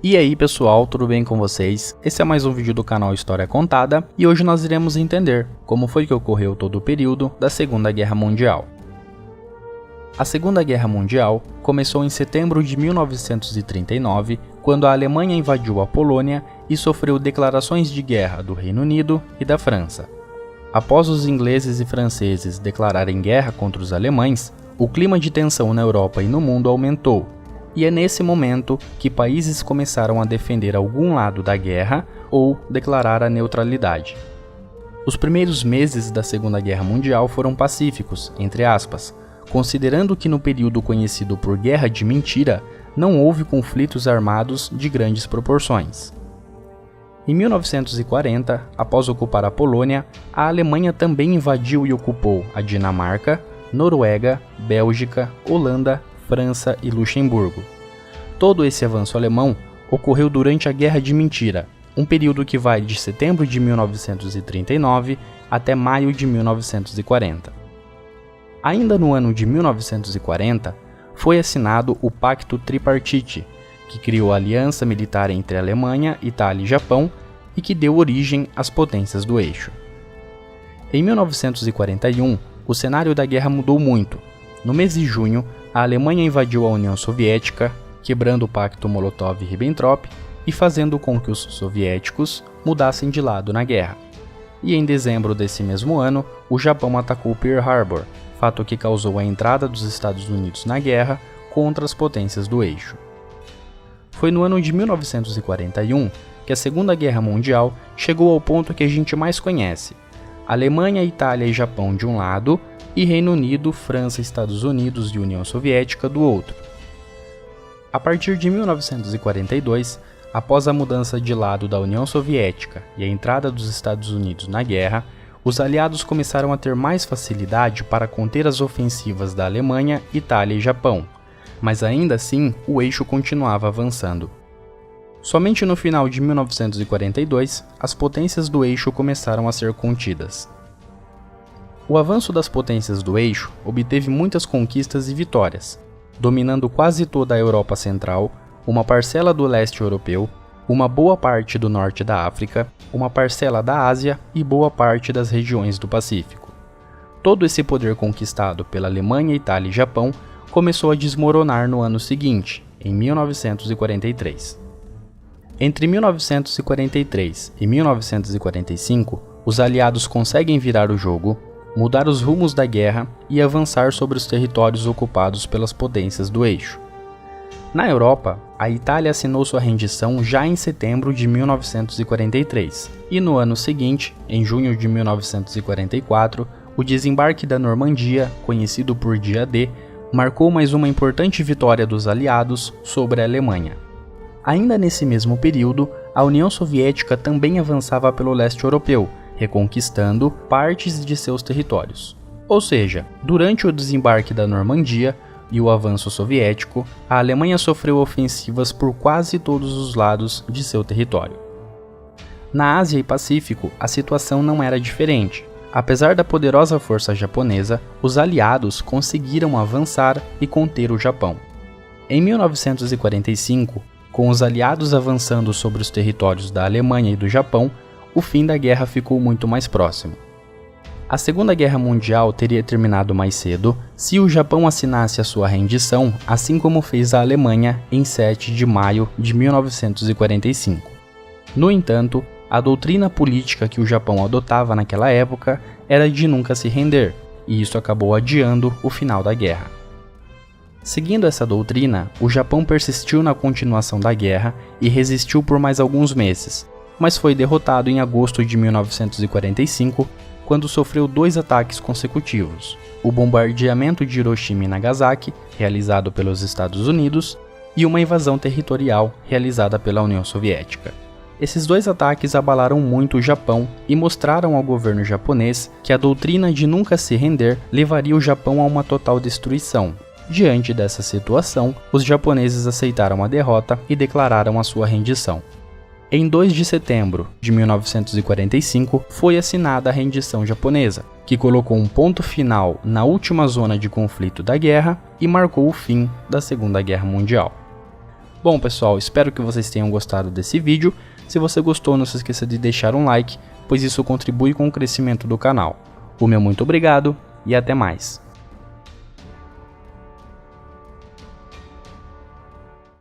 E aí pessoal, tudo bem com vocês? Esse é mais um vídeo do canal História Contada e hoje nós iremos entender como foi que ocorreu todo o período da Segunda Guerra Mundial. A Segunda Guerra Mundial começou em setembro de 1939, quando a Alemanha invadiu a Polônia e sofreu declarações de guerra do Reino Unido e da França. Após os ingleses e franceses declararem guerra contra os alemães, o clima de tensão na Europa e no mundo aumentou. E é nesse momento que países começaram a defender algum lado da guerra ou declarar a neutralidade. Os primeiros meses da Segunda Guerra Mundial foram pacíficos, entre aspas, considerando que no período conhecido por Guerra de Mentira, não houve conflitos armados de grandes proporções. Em 1940, após ocupar a Polônia, a Alemanha também invadiu e ocupou a Dinamarca, Noruega, Bélgica, Holanda, França e Luxemburgo. Todo esse avanço alemão ocorreu durante a Guerra de Mentira, um período que vai de setembro de 1939 até maio de 1940. Ainda no ano de 1940, foi assinado o Pacto Tripartite, que criou a aliança militar entre Alemanha, Itália e Japão e que deu origem às potências do eixo. Em 1941, o cenário da guerra mudou muito. No mês de junho, a Alemanha invadiu a União Soviética, quebrando o Pacto Molotov-Ribbentrop e fazendo com que os soviéticos mudassem de lado na guerra. E em dezembro desse mesmo ano, o Japão atacou Pearl Harbor, fato que causou a entrada dos Estados Unidos na guerra contra as potências do eixo. Foi no ano de 1941 que a Segunda Guerra Mundial chegou ao ponto que a gente mais conhece: Alemanha, Itália e Japão de um lado, e Reino Unido, França, Estados Unidos e União Soviética do outro. A partir de 1942, após a mudança de lado da União Soviética e a entrada dos Estados Unidos na guerra, os aliados começaram a ter mais facilidade para conter as ofensivas da Alemanha, Itália e Japão, mas ainda assim o eixo continuava avançando. Somente no final de 1942, as potências do eixo começaram a ser contidas. O avanço das potências do eixo obteve muitas conquistas e vitórias, dominando quase toda a Europa Central, uma parcela do leste europeu, uma boa parte do norte da África, uma parcela da Ásia e boa parte das regiões do Pacífico. Todo esse poder conquistado pela Alemanha, Itália e Japão começou a desmoronar no ano seguinte, em 1943. Entre 1943 e 1945, os aliados conseguem virar o jogo, mudar os rumos da guerra e avançar sobre os territórios ocupados pelas potências do eixo. Na Europa, a Itália assinou sua rendição já em setembro de 1943, e no ano seguinte, em junho de 1944, o desembarque da Normandia, conhecido por Dia D, marcou mais uma importante vitória dos aliados sobre a Alemanha. Ainda nesse mesmo período, a União Soviética também avançava pelo leste europeu, reconquistando partes de seus territórios. Ou seja, durante o desembarque da Normandia e o avanço soviético, a Alemanha sofreu ofensivas por quase todos os lados de seu território. Na Ásia e Pacífico, a situação não era diferente. Apesar da poderosa força japonesa, os aliados conseguiram avançar e conter o Japão. Em 1945, com os aliados avançando sobre os territórios da Alemanha e do Japão, o fim da guerra ficou muito mais próximo. A Segunda Guerra Mundial teria terminado mais cedo se o Japão assinasse a sua rendição, assim como fez a Alemanha em 7 de maio de 1945. No entanto, a doutrina política que o Japão adotava naquela época era de nunca se render, e isso acabou adiando o final da guerra. Seguindo essa doutrina, o Japão persistiu na continuação da guerra e resistiu por mais alguns meses, mas foi derrotado em agosto de 1945, quando sofreu 2 ataques consecutivos: o bombardeamento de Hiroshima e Nagasaki, realizado pelos Estados Unidos, e uma invasão territorial realizada pela União Soviética. Esses 2 ataques abalaram muito o Japão e mostraram ao governo japonês que a doutrina de nunca se render levaria o Japão a uma total destruição. Diante dessa situação, os japoneses aceitaram a derrota e declararam a sua rendição. Em 2 de setembro de 1945, foi assinada a rendição japonesa, que colocou um ponto final na última zona de conflito da guerra e marcou o fim da Segunda Guerra Mundial. Bom pessoal, espero que vocês tenham gostado desse vídeo. Se você gostou, não se esqueça de deixar um like, pois isso contribui com o crescimento do canal. O meu muito obrigado e até mais.